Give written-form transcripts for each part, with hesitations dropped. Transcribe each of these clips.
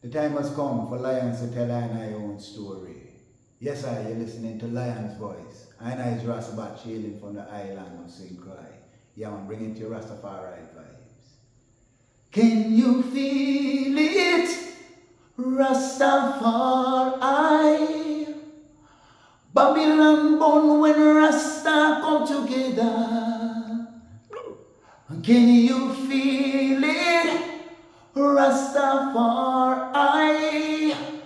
The time has come for lions to tell I own story. Yes, you're listening to Lion's Voice. I is Dejazmatch hailing from the island of St. Croix. Yeah, I'm bringing to you Rastafari vibes. Can you feel it? Rastafari. Babylon born when Rasta come together. Can you feel it? Rastafari,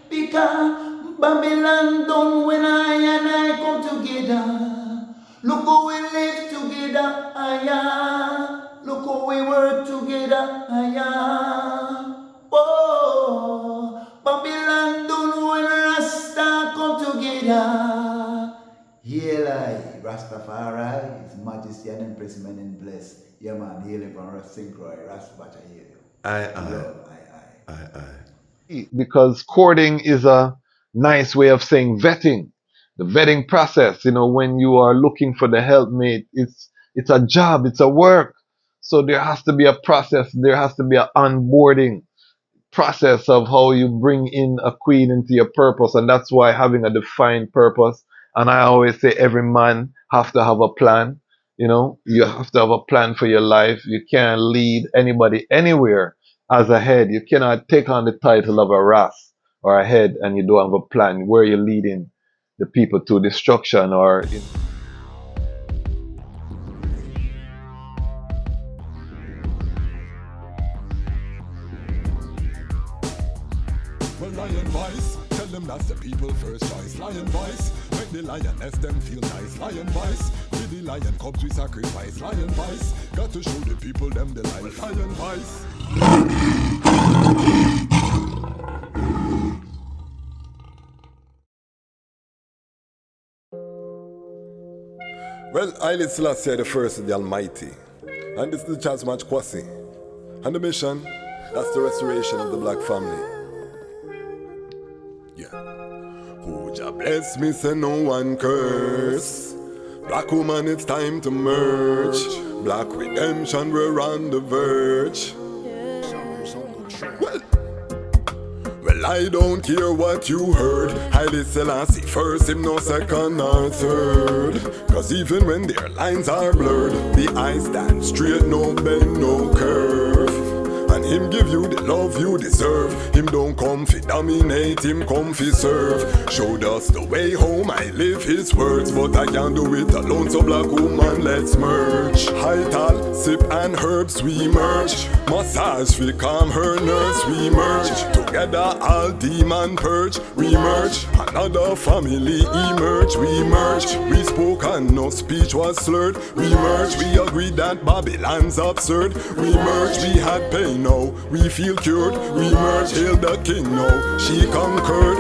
because Babylon done when I and I come together. Look how we live together, look how we work together, Oh, Babylon done when Rasta come together. Haile, Rastafari, His Majesty and Empress men in bless. Yeah man, hailing from St. Croix, Rastafari, I hear you. Because courting is a nice way of saying vetting. The vetting process, when you are looking for the helpmate, it's a job, it's a work. So there has to be a process, there has to be an onboarding process of how you bring in a queen into your purpose, and that's why having a defined purpose. And I always say every man have to have a plan. You have to have a plan for your life. You can't lead anybody anywhere as a head. You cannot take on the title of a Ras or a head and you don't have a plan where you're leading the people to destruction or. Well, Lion Voice, tell them that's the people first choice. Lion Voice, make the lioness them feel nice. Lion Voice, with the lion cubs we sacrifice. Lion Voice, got to show the people them the life. Lion Voice. Well, Haile Selassie the first of the Almighty. And this is the Dejazmatch KWASI. And the mission, that's the restoration of the black family. Who ja bless me, say no one curse. Black woman, it's time to merge. Black redemption, we're on the verge. Well, I don't care what you heard. Haile Selassie first, him no second or third. Cause even when their lines are blurred, the eyes stand straight, no bend, no curve. And him give you the love you deserve. Him don't come fi dominate, him come fi serve. Showed us the way home, I live his words. But I can't do it alone, so black woman, let's merge. High tall, sip and herbs, we merge. Massage fi calm her nerves, we merge. Together all demon purge, we merge. Another family emerge, we merge. We spoke and no speech was slurred, we merge. We agreed that Babylon's absurd, we merge. We had pain, now we feel cured, we merge. Hail the king, now she conquered.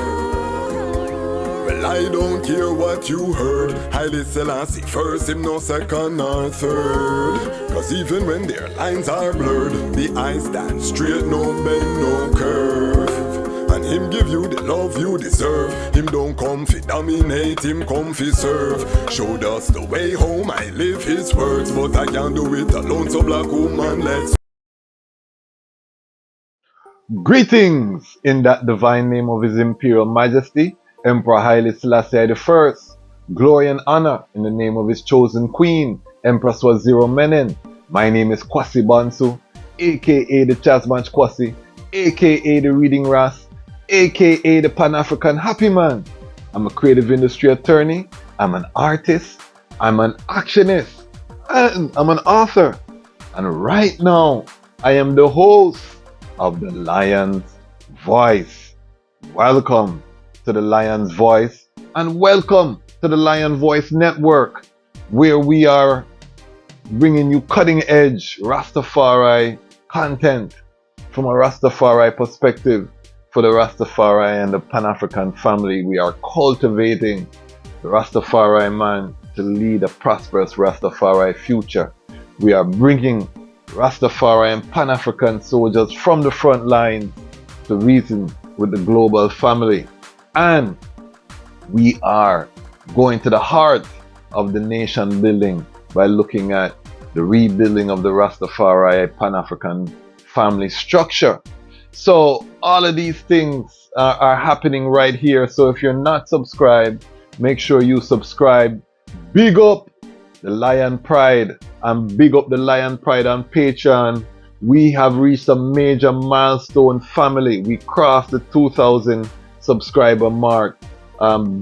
Well, I don't care what you heard. Haile Selassie first, him no second or third. Cause even when their lines are blurred, the eyes stand straight, no bend, no curve. And him give you the love you deserve. Him don't come fi dominate, him come fi serve. Showed us the way home, I live his words. But I can't do it alone, so black woman, let's. Greetings in that divine name of His Imperial Majesty, Emperor Haile Selassie I. Glory and honor in the name of His chosen Queen, Empress Waziri Menen. My name is Kwasi Bansu, aka the Dejazmatch KWASI, aka the Reading Ras, aka the Pan-African Happy Man. I'm a creative industry attorney, I'm an artist, I'm an actionist, and I'm an author. And right now, I am the host of the Lion's Voice. Welcome to the Lion's Voice and welcome to the Lion Voice Network, where we are bringing you cutting edge Rastafari content from a Rastafari perspective. For the Rastafari and the Pan-African family, we are cultivating the Rastafari man to lead a prosperous Rastafari future. We are bringing Rastafari and Pan-African soldiers from the front line to reason with the global family. And we are going to the heart of the nation building by looking at the rebuilding of the Rastafari Pan-African family structure. So all of these things are happening right here. So if you're not subscribed, make sure you subscribe. Big up the Lion Pride and big up the Lion Pride on Patreon. We have reached a major milestone, family. We crossed the 2,000 subscriber mark.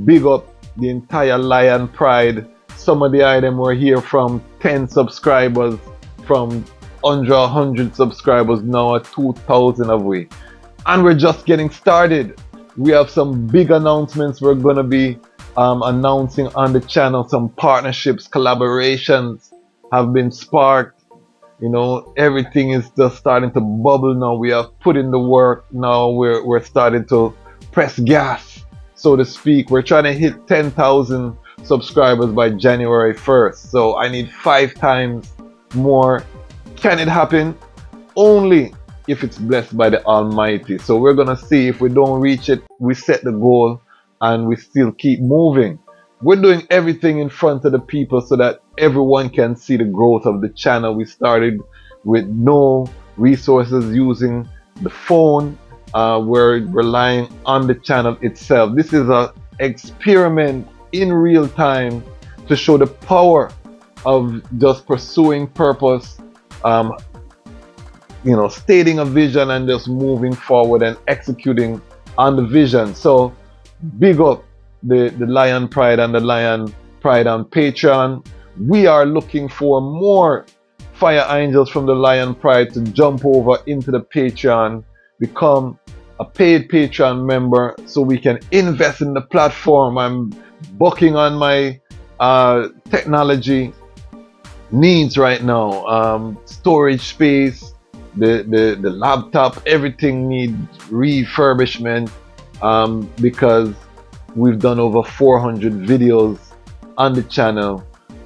Big up the entire Lion Pride. Some of the items were here from 10 subscribers, from under 100 subscribers, now at 2,000 of we. And we're just getting started. We have some big announcements we're going to be announcing on the channel. Some partnerships, collaborations have been sparked. You know, everything is just starting to bubble now. We have put in the work. Now we're starting to press gas, so to speak. We're trying to hit 10,000 subscribers by January 1st. So I need 5 times more. Can it happen? Only if it's blessed by the Almighty. So we're gonna see. If we don't reach it, we set the goal and we still keep moving. We're doing everything in front of the people so that everyone can see the growth of the channel. We started with no resources, using the phone. We're relying on the channel itself. This is an experiment in real time to show the power of just pursuing purpose, you know, stating a vision and just moving forward and executing on the vision. So big up the Lion Pride and the Lion Pride on Patreon. We are looking for more fire angels from the Lion Pride to jump over into the Patreon, become a paid Patreon member so we can invest in the platform. I'm bucking on my technology needs right now. Storage space, the laptop, everything needs refurbishment, because we've done over 400 videos on the channel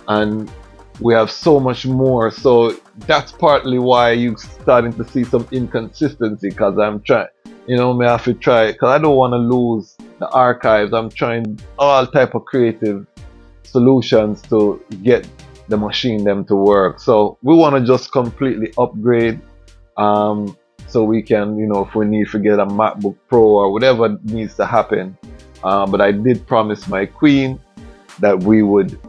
and we have so much more. So that's partly why you're starting to see some inconsistency, because I'm trying, you know, I have to try, because I don't want to lose the archives. I'm trying all type of creative solutions to get the machine them to work. So we want to just completely upgrade, so we can, you know, if we need to get a MacBook Pro or whatever needs to happen. But I did promise my queen that we would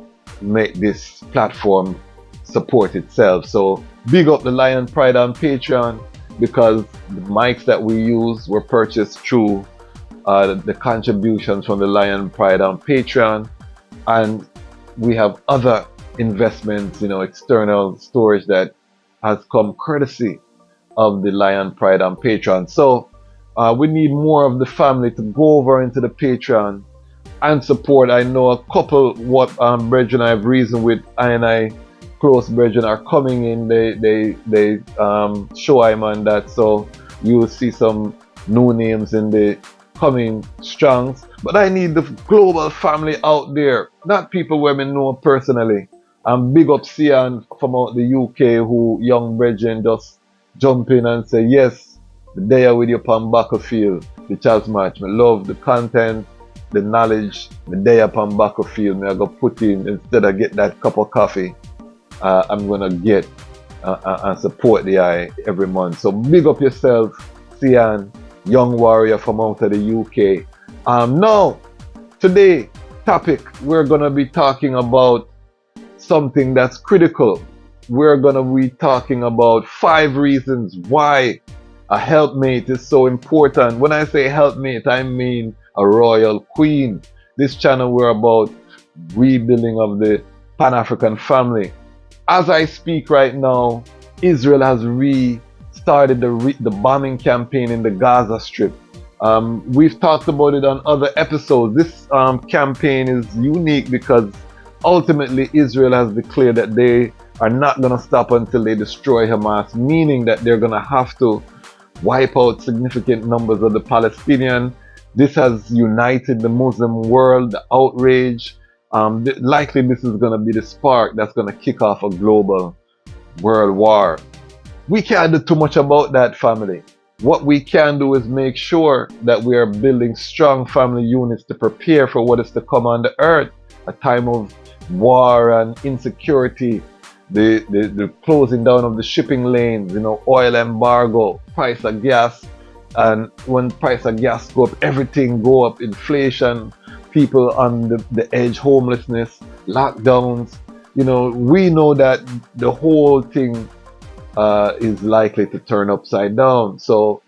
make this platform support itself. So big up the Lion Pride on Patreon, because the mics that we use were purchased through the contributions from the Lion Pride on Patreon, and we have other investments, you know, external storage that has come courtesy of the Lion Pride on Patreon. So we need more of the family to go over into the Patreon and support. I know a couple what brethren I've reasoned with, I close brethren are coming in. They show I'm on that, so you will see some new names in the coming strongs. But I need the global family out there, not people where I know personally. Big up Sian from out the UK, who young brethren just jump in and say yes, the day with you upon battlefield, the Dejazmatch. I love the content, the knowledge, the day upon battlefield. I go put in, instead of get that cup of coffee, I'm gonna get and support the eye every month. So big up yourself, Sian, young warrior from out of the UK. Now, today topic, we're gonna be talking about something that's critical. We're gonna be talking about 5 reasons why a helpmate is so important. When I say helpmate, I mean a royal queen. This channel, we're about rebuilding of the Pan-African family. As I speak right now, Israel has restarted the bombing campaign in the Gaza Strip. We've talked about it on other episodes. This campaign is unique because ultimately Israel has declared that they are not going to stop until they destroy Hamas, meaning that they're going to have to wipe out significant numbers of the Palestinians. This has united the Muslim world, the outrage. Likely this is going to be the spark that's going to kick off a global world war. We can't do too much about that, family. What we can do is make sure that we are building strong family units to prepare for what is to come on the earth, a time of war and insecurity, the closing down of the shipping lanes, you know, oil embargo, price of gas And when price of gas go up, everything go up, inflation, people on the edge, homelessness, lockdowns. We know that the whole thing is likely to turn upside down. So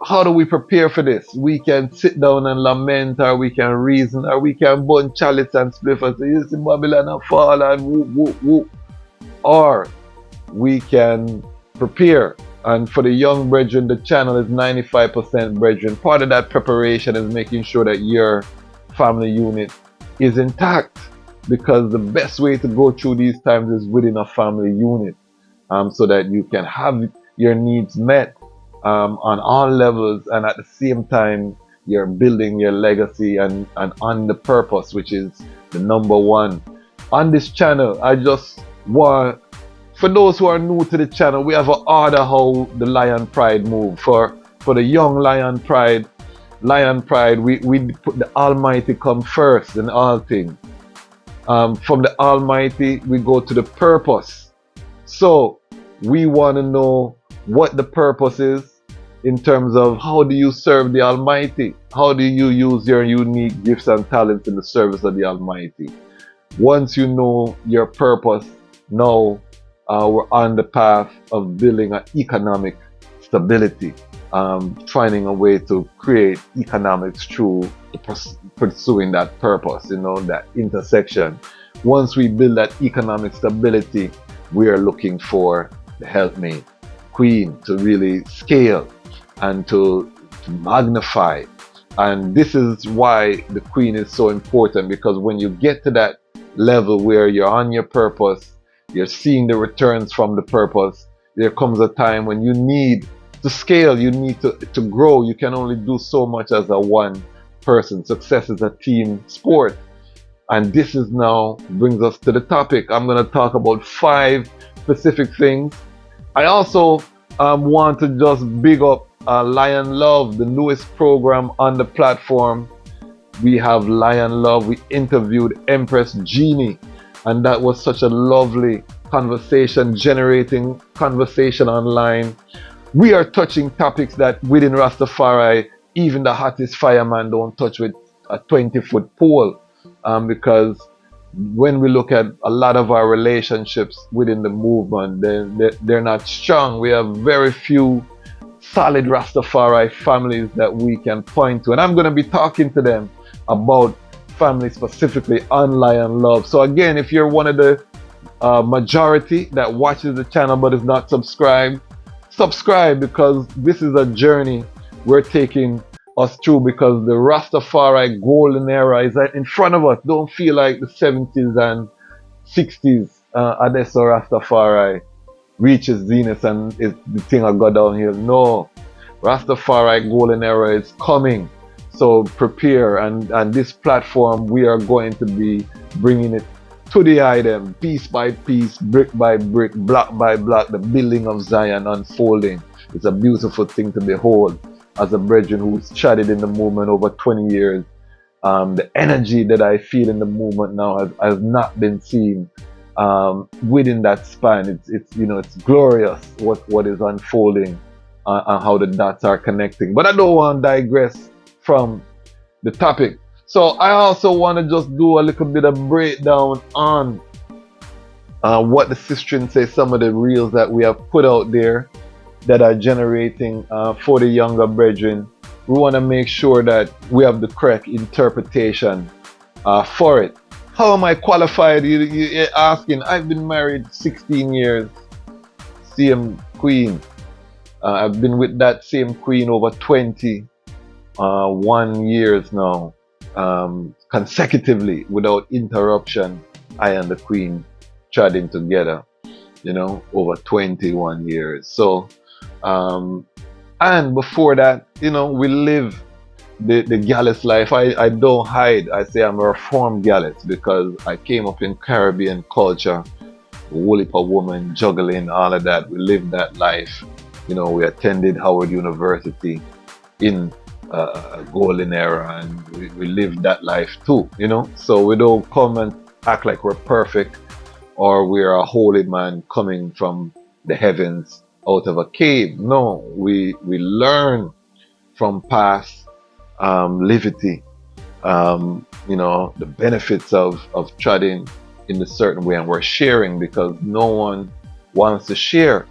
how do we prepare for this? We can sit down and lament, or we can reason, or we can burn chalice and spliff and say, you see Babylon and fall and whoop, whoop, whoop. Or we can prepare. And for the young brethren, the channel is 95% brethren. Part of that preparation is making sure that your family unit is intact, because the best way to go through these times is within a family unit, so that you can have your needs met on all levels, and at the same time you're building your legacy and on the purpose, which is the number one. On this channel, I just want, for those who are new to the channel, we have an order how the Lion Pride move. For the young Lion Pride, we put the Almighty come first in all things. From the Almighty, we go to the purpose. So we want to know what the purpose is in terms of how do you serve the Almighty? How do you use your unique gifts and talents in the service of the Almighty? Once you know your purpose, now we're on the path of building an economic stability, finding a way to create economics through pursuing that purpose, that intersection. Once we build that economic stability, we are looking for the helpmate, Queen, to really scale and to magnify. And this is why the Queen is so important, because when you get to that level where you're on your purpose, you're seeing the returns from the purpose, there comes a time when you need to scale, you need to grow. You can only do so much as a one person. Success is a team sport. And this is now brings us to the topic. I'm going to talk about 5 specific things. I also want to just big up Lion Love, the newest program on the platform. We have Lion Love. We interviewed Empress Genie, and that was such a lovely conversation, generating conversation online. We are touching topics that within Rastafari, even the hottest fireman don't touch with a 20-foot pole, because when we look at a lot of our relationships within the movement, they're not strong. We have very few solid Rastafari families that we can point to, and I'm going to be talking to them about family specifically on Lion Love. So again, if you're one of the majority that watches the channel but is not subscribed, subscribe, because this is a journey we're taking us through, because the Rastafari golden era is in front of us. Don't feel like the 70s and 60s Adesso Rastafari reaches zenith and the thing will go downhill. No, Rastafari golden era is coming. So prepare, and this platform, we are going to be bringing it to the item, piece by piece, brick by brick, block by block, the building of Zion unfolding. It's a beautiful thing to behold as a brethren who's chatted in the movement over 20 years. The energy that I feel in the movement now has not been seen within that span. It's glorious what is unfolding and how the dots are connecting. But I don't want to digress from the topic. So I also want to just do a little bit of breakdown on what the sistren say, some of the reels that we have put out there that are generating for the younger brethren. We want to make sure that we have the correct interpretation for it. How am I qualified? You're asking. I've been married 16 years, same queen. I've been with that same queen over 21 years now, consecutively without interruption. I and the queen chatting together, over 21 years. So, and before that, we live the Gallus life. I don't hide. I say I'm a reformed Gallus because I came up in Caribbean culture, whole heap of woman, juggling, all of that. We lived that life. We attended Howard University in a golden era, and we lived that life too, So we don't come and act like we're perfect or we're a holy man coming from the heavens out of a cave. No, we learn from past livity, the benefits of treading in a certain way, and we're sharing because no one wants to share.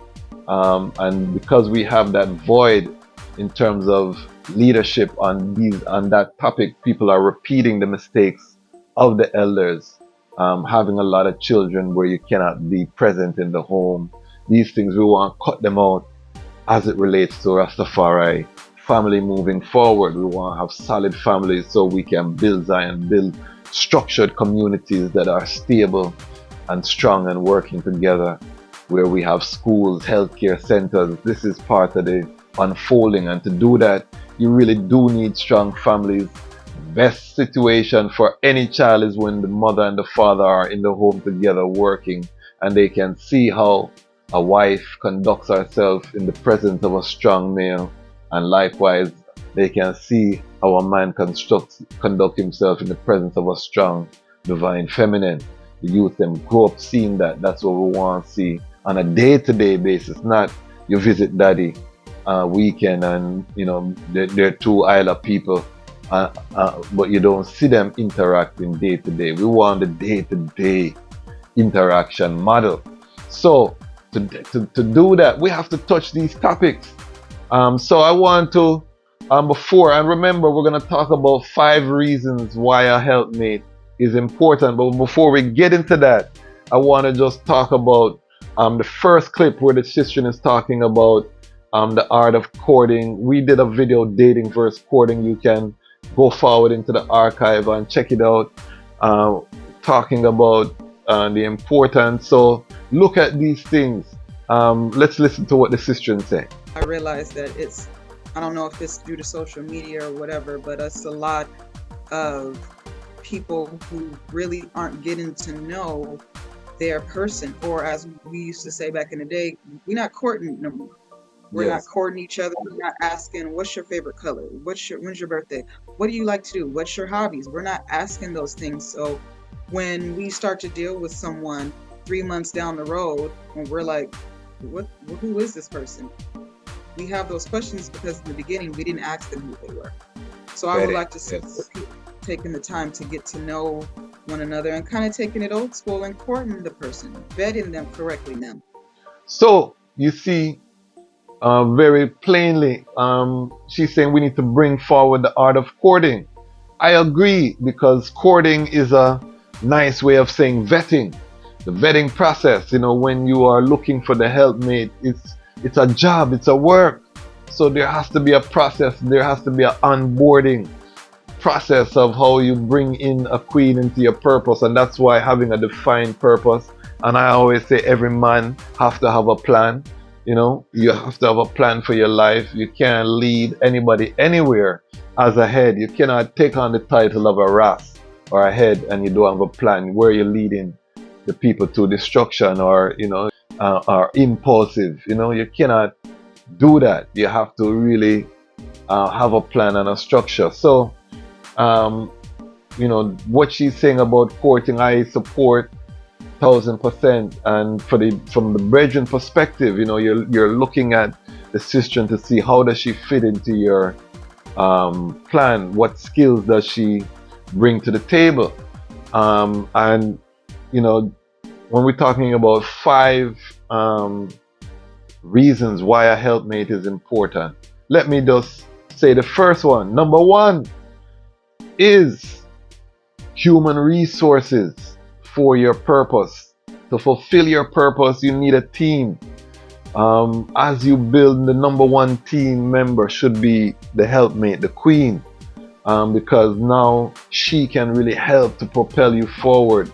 And because we have that void in terms of leadership on that topic, people are repeating the mistakes of the elders, having a lot of children where you cannot be present in the home. These things, we want to cut them out as it relates to Rastafari family moving forward. We want to have solid families so we can build Zion, build structured communities that are stable and strong and working together, where we have schools, healthcare centers. This is part of the unfolding, and to do that, you really do need strong families. Best situation for any child is when the mother and the father are in the home together working, and they can see how a wife conducts herself in the presence of a strong male, and likewise they can see how a man conduct himself in the presence of a strong divine feminine. The youth them grow up seeing that. That's what we want to see on a day-to-day basis, not you visit daddy weekend and they're two island people, but you don't see them interacting day-to-day. We want the day-to-day interaction model. So to do that, we have to touch these topics. So I want to, before, and remember, we're going to talk about 5 reasons why a helpmate is important. But before we get into that, I want to just talk about the first clip where the sister is talking about the art of courting. We did a video, dating versus courting. You can go forward into the archive and check it out, talking about the importance. So look at these things. Let's listen to what the sister said. I realized that it's, I don't know if it's due to social media or whatever, but it's a lot of people who really aren't getting to know their person, or as we used to say back in the day, we're not courting no more. We're not courting each other. We're not asking, what's your favorite color? When's your birthday? What do you like to do? What's your hobbies? We're not asking those things. So when we start to deal with someone 3 months down the road, and we're like, who is this person? We have those questions because in the beginning we didn't ask them who they were. So I would like to see people taking the time to get to know one another and kind of taking it old school and courting the person, vetting them correctly now. So you see, very plainly, she's saying we need to bring forward the art of courting. I agree, because courting is a nice way of saying vetting. The vetting process, when you are looking for the helpmate, it's a job, it's a work. So there has to be a process, there has to be an onboarding process of how you bring in a queen into your purpose. And that's why having a defined purpose, and I always say every man have to have a plan. You have to have a plan for your life. You can't lead anybody anywhere as a head. You cannot take on the title of a Ras or a head and you don't have a plan where you're leading the people to destruction or are impulsive. You cannot do that. You have to really have a plan and a structure. So what she's saying about courting, I support 1000%. And from the brethren perspective, you're looking at the sister to see how does she fit into your plan, what skills does she bring to the table, and when we're talking about 5 reasons why a helpmate is important, let me just say the first one. Number 1 is human resources for your purpose. To fulfill your purpose, you need a team. As you build, the number 1 team member should be the helpmate, the queen, because now she can really help to propel you forward.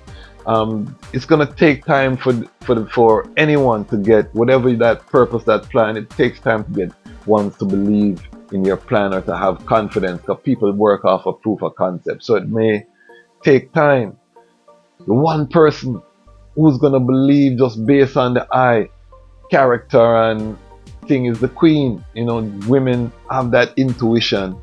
It's gonna take time for anyone to get whatever that purpose, that plan. It takes time to get ones to believe in your plan or to have confidence, because people work off a proof of concept. So it may take time. The one person who's gonna believe just based on the eye, character and thing is the queen. Women have that intuition,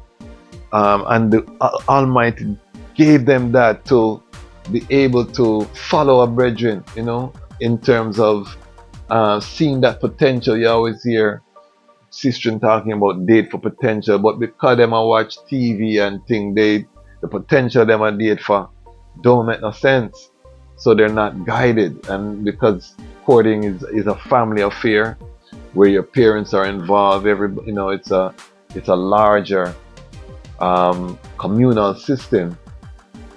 and the Almighty gave them that to be able to follow a brethren, in terms of seeing that potential. You always hear sister talking about date for potential, but because them a watch TV and think the potential them a date for don't make no sense. So they're not guided, and because courting is a family affair where your parents are involved, it's a larger communal system.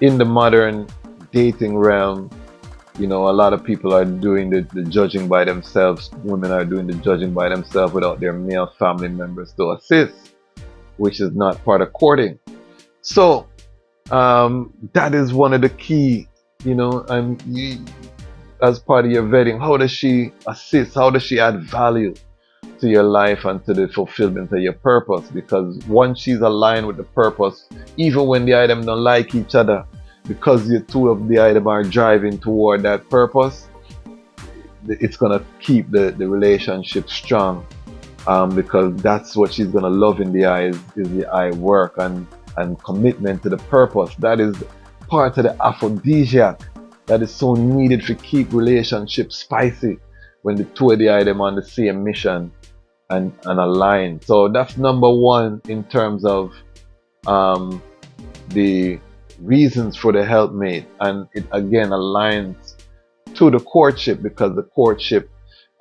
In the modern dating realm, a lot of people are doing the judging by themselves. Women are doing the judging by themselves without their male family members to assist, which is not part of courting. So that is one of the key, as part of your vetting. How does she assist? How does she add value to your life and to the fulfillment of your purpose? Because once she's aligned with the purpose, even when the items don't like each other, because the two of the item are driving toward that purpose, it's gonna keep the relationship strong, because that's what she's gonna love in the eyes is the eye work and commitment to the purpose. That is part of the aphrodisiac that is so needed to keep relationships spicy when the two of the item on the same mission and aligned. So that's number one in terms of the reasons for the helpmate, and it again aligns to the courtship, because the courtship,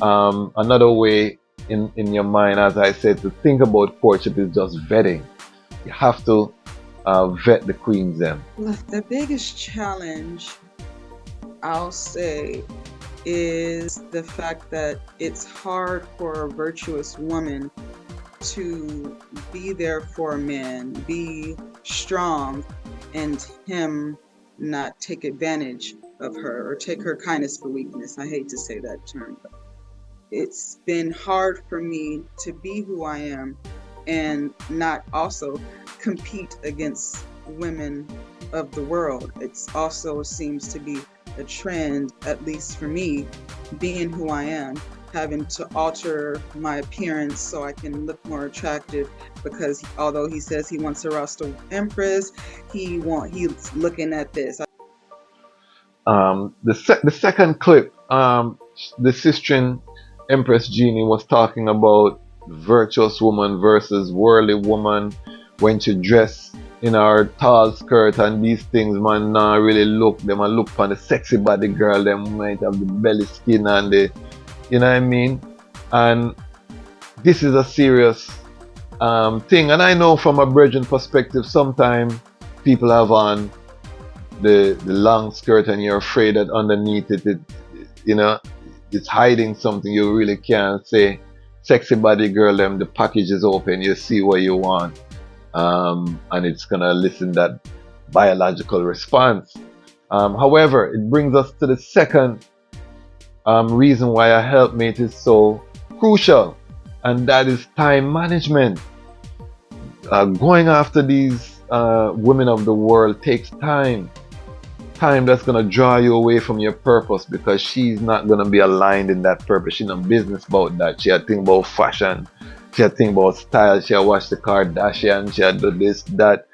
another way in your mind, as I said, to think about courtship is just vetting. You have to vet the queens them. The biggest challenge, I'll say, is the fact that it's hard for a virtuous woman to be there for a man, be strong, and him not take advantage of her or take her kindness for weakness. I hate to say that term, but it's been hard for me to be who I am and not also compete against women of the world. It also seems to be a trend, at least for me, being who I am, having to alter my appearance so I can look more attractive, because although he says he wants a Rasta empress, he's looking at this. The second clip, the Sistine Empress Genie was talking about virtuous woman versus worldly woman. When she dress in her tall skirt and these things, man, nah really look. Them a look for the sexy body girl. Them might have the belly skin and the, you know what I mean? And this is a serious thing. And I know from a brethren perspective, sometimes people have on the long skirt and you're afraid that underneath it, it's hiding something. You really can't say, sexy body girl, them, the package is open, you see what you want. And it's gonna listen that biological response. However, it brings us to the second reason why a helpmate is so crucial, and that is time management. Going after these women of the world takes time that's gonna draw you away from your purpose, because she's not gonna be aligned in that purpose. She's not business about that. She a think about fashion, she a think about style, she a watch the Kardashian, she a do this, that.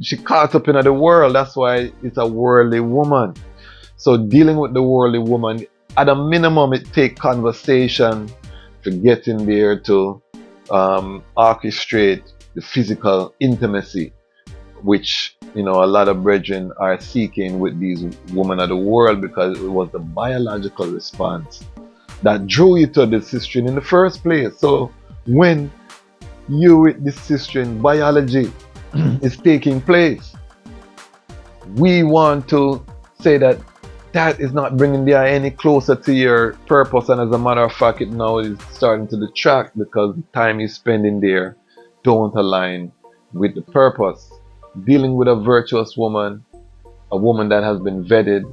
She caught up in the world. That's why it's a worldly woman. So dealing with the worldly woman, at a minimum, it takes conversation to get in there to orchestrate the physical intimacy, which a lot of brethren are seeking with these women of the world, because it was the biological response that drew you to the sister in the first place. So when you with the sister, biology is taking place, we want to say that is not bringing the eye any closer to your purpose. And as a matter of fact, it now is starting to detract, because the time you spend in there don't align with the purpose. Dealing with a virtuous woman, a woman that has been vetted,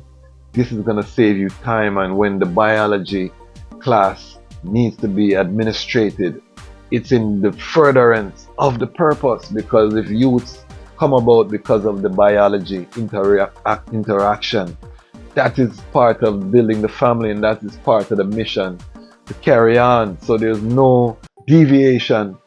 this is going to save you time. And when the biology class needs to be administrated, it's in the furtherance of the purpose, because if youths come about because of the biology interaction, that is part of building the family, and that is part of the mission to carry on. So there's no deviation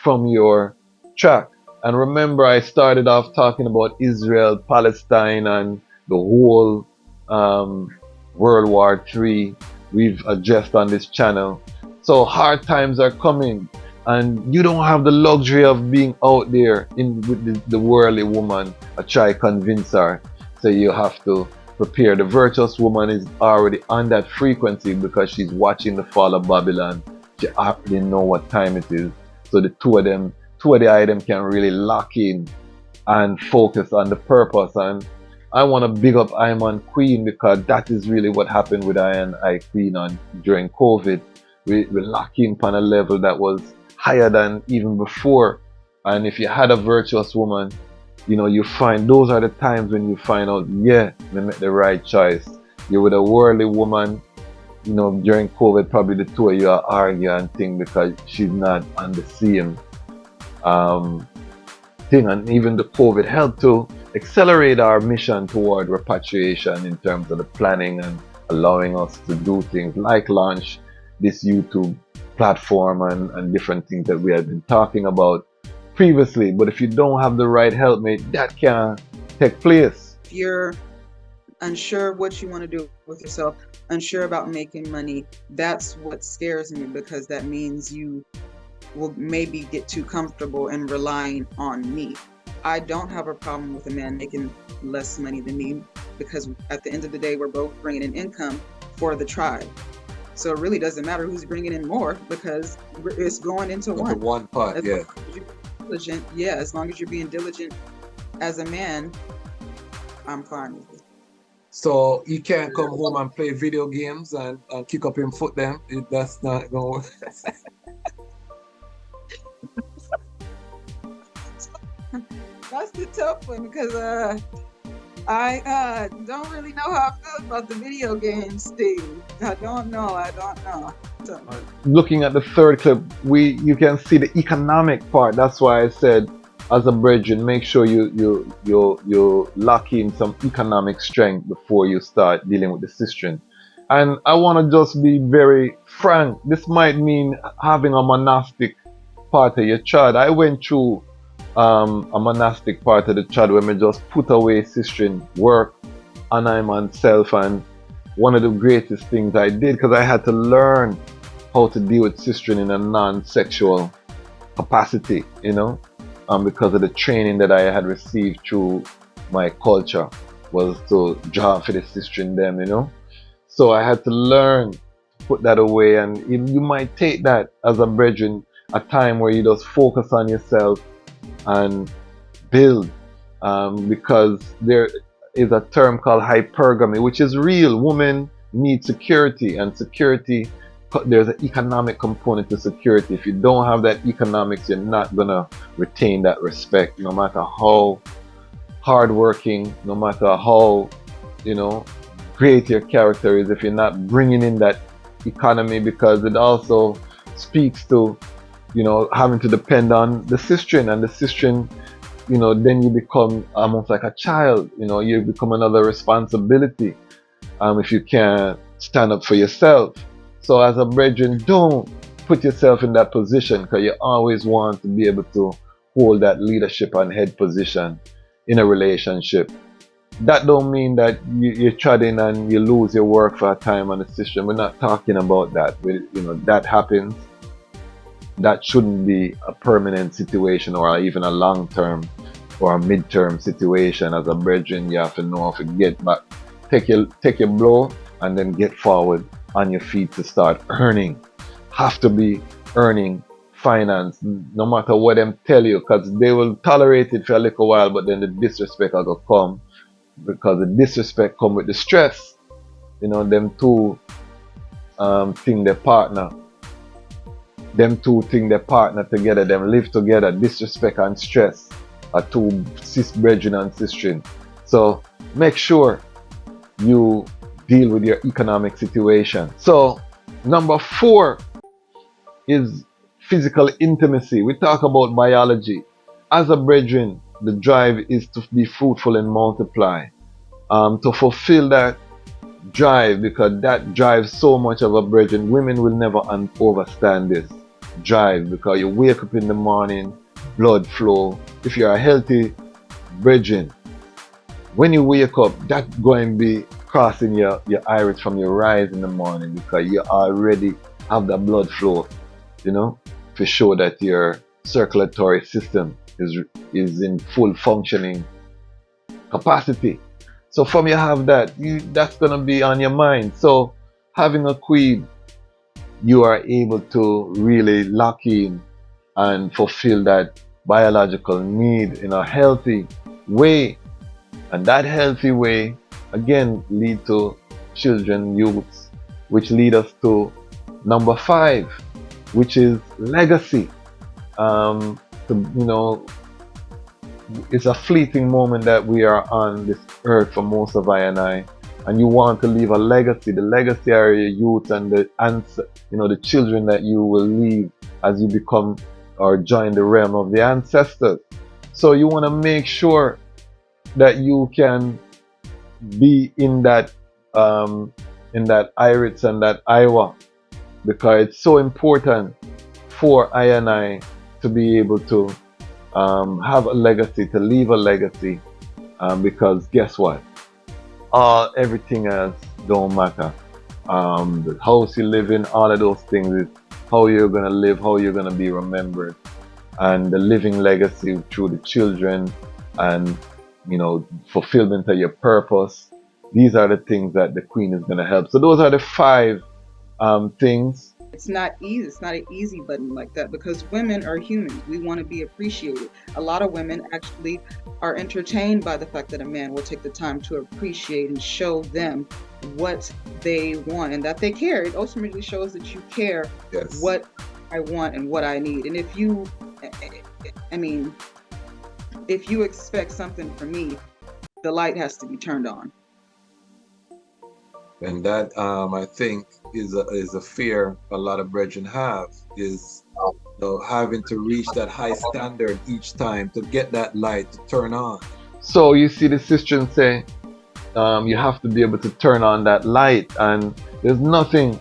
from your track. And remember, I started off talking about Israel, Palestine, and the whole World War III we've addressed on this channel. So hard times are coming, And you don't have the luxury of being out there with the worldly woman or try convince her. So you have to prepare. The virtuous woman is already on that frequency because she's watching the fall of Babylon. She already know what time it is. So the two of the items can really lock in and focus on the purpose. And I want to big up I'm on Queen because that is really what happened with I and I Queen during COVID. We lock in on a level that was higher than even before. And if you had a virtuous woman, you find those are the times when you find out, yeah, they made the right choice. You're with a worldly woman, during COVID, probably the two of you are arguing and thing because she's not on the same thing. And even the COVID helped to accelerate our mission toward repatriation in terms of the planning and allowing us to do things like launch this YouTube platform and different things that we had been talking about previously. But if you don't have the right helpmate, that can't take place. If you're unsure what you want to do with yourself, unsure about making money, that's what scares me, because that means you will maybe get too comfortable in relying on me. I don't have a problem with a man making less money than me, because at the end of the day, we're both bringing in income for the tribe. So it really doesn't matter who's bringing in more, because it's going into one pot. As Yeah. long as you're diligent, as long as you're being diligent as a man, I'm fine with it. So you can't come home and play video games and kick up him foot them. That's not gonna work. That's the tough one, because I don't really know how I feel about the video games, Steve. I don't know. So, Looking at the third clip, you can see the economic part. That's why I said, as a brethren, make sure you lock in some economic strength before you start dealing with the sistren. And I want to just be very frank. This might mean having a monastic part of your child. I went through a monastic part of the child where I just put away sistren work and I'm on self. And one of the greatest things I did, because I had to learn how to deal with sistren in a non-sexual capacity, because of the training that I had received through my culture was to draw for the sistren them, So I had to learn to put that away. And you might take that as a brethren, a time where you just focus on yourself and build, because there is a term called hypergamy, which is real. Women need security, and security, there's an economic component to security. If you don't have that economics, you're not gonna retain that respect, no matter how hardworking, no matter how great your character is. If you're not bringing in that economy, because it also speaks to having to depend on the sistren, and the sistren, then you become almost like a child. You become another responsibility if you can't stand up for yourself. So as a brethren, don't put yourself in that position, because you always want to be able to hold that leadership and head position in a relationship. That don't mean that you're treading and you lose your work for a time on the system. We're not talking about that. That happens. That shouldn't be a permanent situation or even a long-term or a mid-term situation. As a brethren, you have to know how to get back, take your blow, and then get forward on your feet to start earning. Have to be earning finance, no matter what them tell you, because they will tolerate it for a little while, but then the disrespect will come, because the disrespect come with the stress. Them two think their partner. Them two think their partner together, them live together. Disrespect and stress are two cis brethren and sistren. So make sure you deal with your economic situation. So number 4 is physical intimacy. We talk about biology. As a brethren, the drive is to be fruitful and multiply. To fulfill that drive, because that drives so much of a brethren. Women will never overstand this drive, because you wake up in the morning, blood flow. If you're a healthy brethren, when you wake up, that's going to be crossing your iris from your rise in the morning, because you already have the blood flow, to show that your circulatory system is in full functioning capacity. So from you have that, that's gonna be on your mind. So having a queen, you are able to really lock in and fulfill that biological need in a healthy way. And that healthy way, again, lead to children, youths, which lead us to number 5, which is legacy. It's a fleeting moment that we are on this earth for most of I, and you want to leave a legacy. The legacy are your youth and the children that you will leave as you become or join the realm of the ancestors. So you want to make sure that you can be in that Iris and that Iowa, because it's so important for I to be able to have a legacy, to leave a legacy, because guess what? Everything else don't matter. The house you live in, all of those things is how you're gonna live, how you're gonna be remembered, and the living legacy through the children and fulfillment of your purpose. These are the things that the Queen is gonna help. So those are the 5 things. It's not easy. It's not an easy button like that, because women are humans. We want to be appreciated. A lot of women actually are entertained by the fact that a man will take the time to appreciate and show them what they want and that they care. It ultimately shows that you care. Yes. What I want and what I need. And if you expect something from me, the light has to be turned on. And that I think is a fear a lot of brethren have, is having to reach that high standard each time to get that light to turn on. So you see the sister say you have to be able to turn on that light, and there's nothing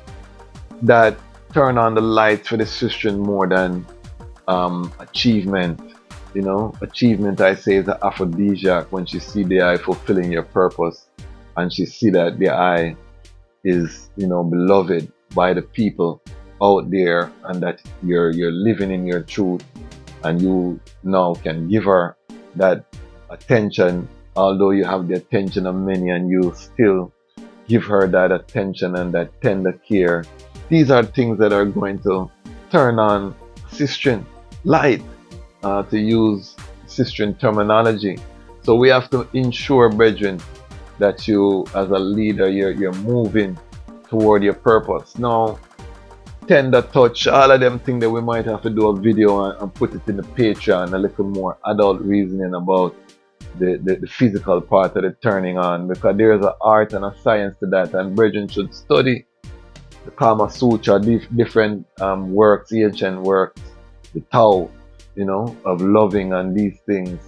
that turn on the lights for the sister more than achievement. Achievement, I say, is an aphrodisiac when she see the eye fulfilling your purpose, and she see that the eye is beloved by the people out there, and that you're living in your truth, and you now can give her that attention, although you have the attention of many, and you still give her that attention and that tender care. These are things that are going to turn on sistren light, to use sistren terminology. So we have to ensure, brethren, that you as a leader, you're moving toward your purpose. Now, tender touch, all of them things that we might have to do a video and put it in the Patreon, a little more adult reasoning about the physical part of the turning on, because there's an art and a science to that, and brethren should study the Kama Sutra, different works, ancient works, the Tao, of loving and these things.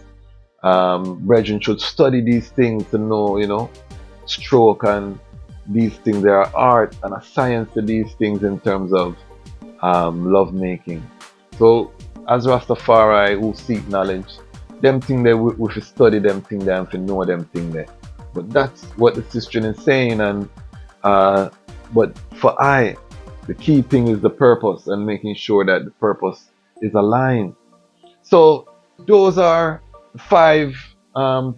Brethren should study these things to know, stroke and these things. There are art and a science to these things in terms of love making. So as Rastafari who seek knowledge, them things that we should study, them things that we know them things there. But that's what the sister is saying, and but for the key thing is the purpose and making sure that the purpose is aligned. So those are 5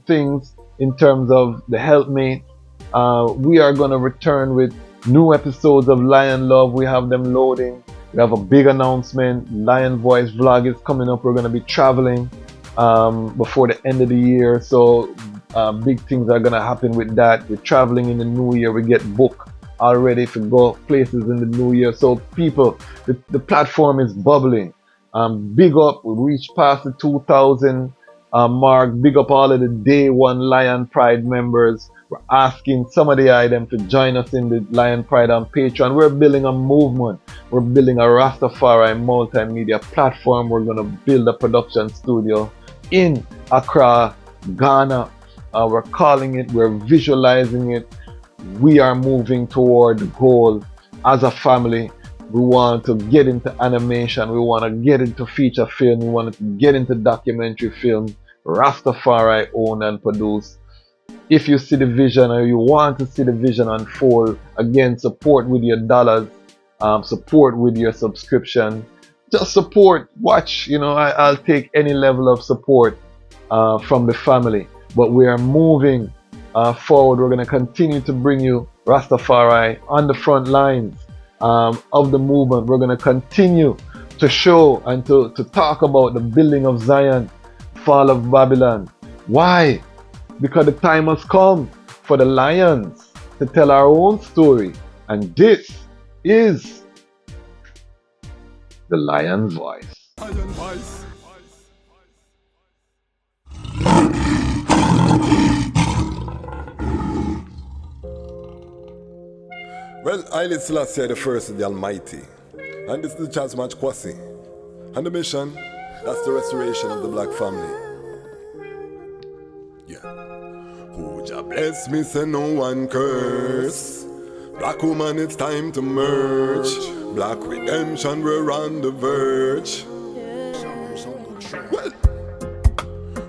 things in terms of the helpmate. We are going to return with new episodes of Lion Love. We have them loading. We have a big announcement. Lion Voice vlog is coming up. We're going to be traveling before the end of the year. So big things are going to happen with that. We're traveling in the new year. We get booked already to go places in the new year. So people, the platform is bubbling. Big up. We reached past the 2,000 mark. Big up all of the day one Lion Pride members. We're asking some of the items to join us in the Lion Pride on Patreon. We're building a movement. We're building a Rastafari multimedia platform. We're going to build a production studio in Accra, Ghana. We're calling it, we're visualizing it. We are moving toward the goal as a family. We want to get into animation. We want to get into feature film. We want to get into documentary film. Rastafari own and produce. If you see the vision or you want to see the vision unfold, again, support with your dollars, support with your subscription, just support, watch. I'll take any level of support from the family. But we are moving forward. We're going to continue to bring you Rastafari on the front lines of the movement. We're going to continue to show and to talk about the building of Zion, fall of Babylon. Why? Because the time has come for the lions to tell our own story. And this is the Lion's Voice. Lion voice. Well, Haile Selassie the first of the Almighty. And this is the Dejazmatch Kwasi. And the mission, that's the restoration of the black family. Yeah. Who Jah bless me, say no one curse. Black woman, it's time to merge. Black redemption, we're on the verge.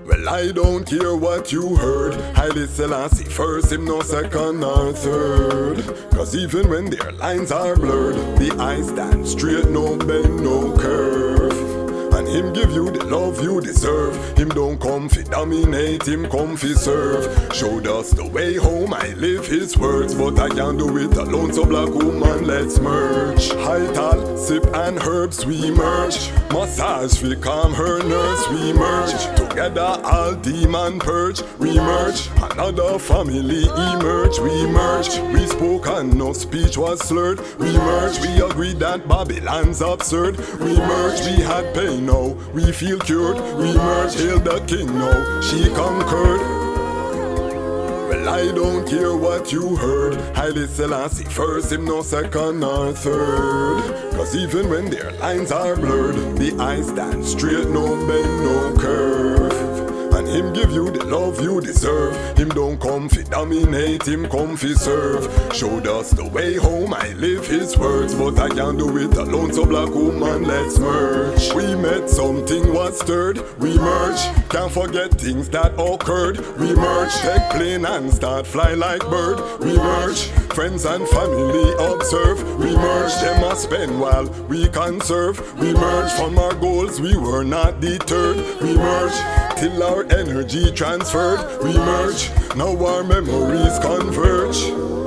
Well, I don't care what you heard. Haile Selassie first, him no second or third. Cause even when their lines are blurred, the eyes stand straight, no bend, no curve. And him give you the love you deserve. Him don't come fi dominate, him come fi serve. Showed us the way home, I live his words. But I can't do it alone, so black woman, let's merge. High tall, sip and herbs, we merge. Massage fi calm her nerves, we merge. Together all demon purge, we merge. Another family emerge, we merge. We spoke and no speech was slurred, we merge. We agreed that Babylon's absurd, we merge. We had pain, now we feel cured, we merge. Hail the king, now she conquered. Well, I don't care what you heard. Haile Selassie first, him no second or third. Cause even when their lines are blurred, the eyes stand straight, no bend, no curve. And him give you the love you deserve. Him don't come fi dominate, him come fi serve. Showed us the way home, I live his words. But I can't do it alone, so black woman, let's merge. We met, something was stirred, we merge. Can't forget things that occurred, we merge. Take plane and start fly like bird, we merge. Friends and family observe, we merge. Them a spend while we conserve, we merge. From our goals we were not deterred, we merge. Till our energy transferred, we merge. Now our memories converge.